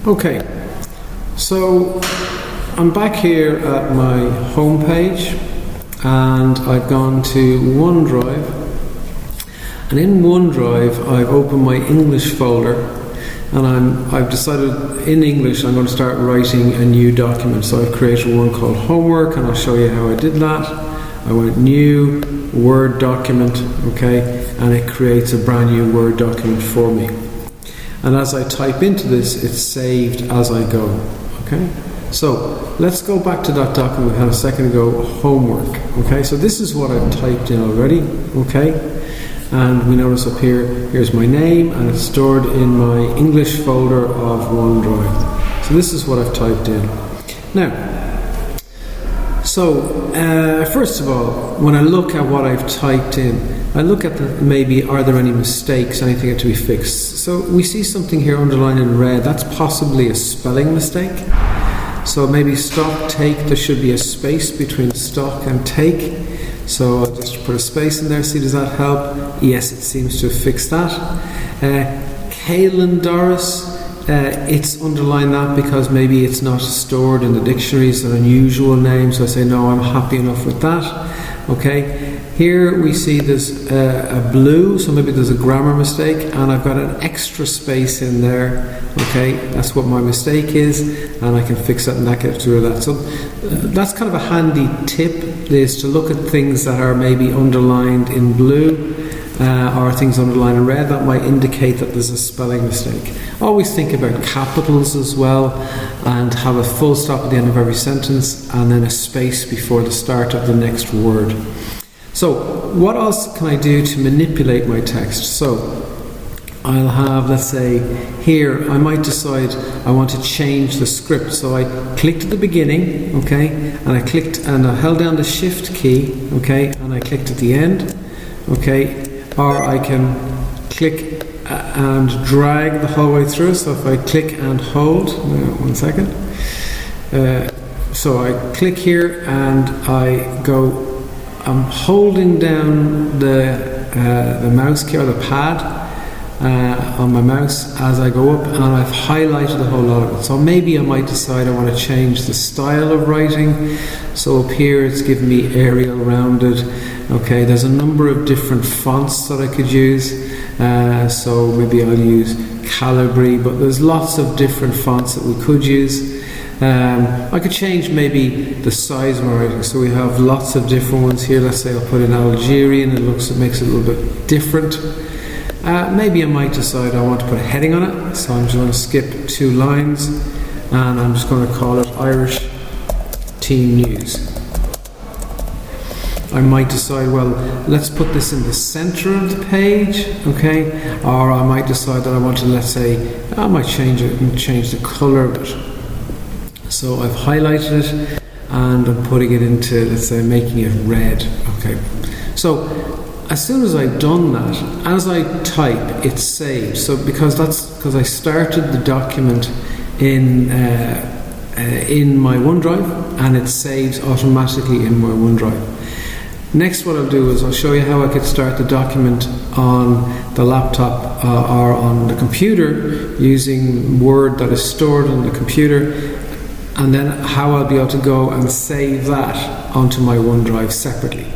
Okay, so I'm back here at my home page and I've gone to OneDrive, and in OneDrive I've opened my English folder, and I've decided in English I'm going to start writing a new document. So I've created one called homework, and I'll show you how I did that. I went new, Word document, okay, and it creates a brand new Word document for me. And as I type into this, it's saved as I go, okay? So let's go back to that document we had a second ago, homework, okay? So this is what I've typed in already, okay? And we notice up here, here's my name, and it's stored in my English folder of OneDrive. So this is what I've typed in. Now, first of all, when I look at what I've typed in, I look at maybe are there any mistakes, anything to be fixed. So we see something here underlined in red, that's possibly a spelling mistake. So maybe stock take, there should be a space between stock and take. So I'll just put a space in there, see does that help? Yes, it seems to have fixed that. Kaylin Doris, it's underlined that because maybe it's not stored in the dictionary, it's an unusual name, so I say no, I'm happy enough with that. Okay, here we see there's a blue, so maybe there's a grammar mistake, and I've got an extra space in there. Okay, that's what my mistake is, and I can fix that and that gets rid of that. So that's kind of a handy tip, is to look at things that are maybe underlined in blue or things underlined in red that might indicate that there's a spelling mistake. Always think about capitals as well, and have a full stop at the end of every sentence and then a space before the start of the next word. So what else can I do to manipulate my text? So I'll have, let's say here, I might decide I want to change the script. So I clicked at the beginning, okay, and I held down the shift key, okay, and I clicked at the end, okay, or I can click and drag the whole way through. So if I click and hold, one second, so I click here and I go, I'm holding down the mouse key or the pad on my mouse as I go up, and I've highlighted a whole lot of it. So maybe I might decide I want to change the style of writing. So up here it's giving me Arial rounded. Okay, there's a number of different fonts that I could use. So maybe I'll use Calibri, but there's lots of different fonts that we could use. I could change maybe the size of my writing. So we have lots of different ones here. Let's say I'll put in Algerian. It makes it a little bit different. Maybe I might decide I want to put a heading on it, so I'm just going to skip 2 lines and I'm just going to call it Irish Team News. I might decide, well, let's put this in the center of the page, okay, or I might decide that I want to, let's say, I might change it and change the color of it. So I've highlighted it and I'm putting it into, let's say, making it red, okay. So as soon as I've done that, as I type, it's saved. So because I started the document in my OneDrive, and it saves automatically in my OneDrive. Next, what I'll do is I'll show you how I could start the document on the laptop or on the computer using Word that is stored on the computer, and then how I'll be able to go and save that onto my OneDrive separately.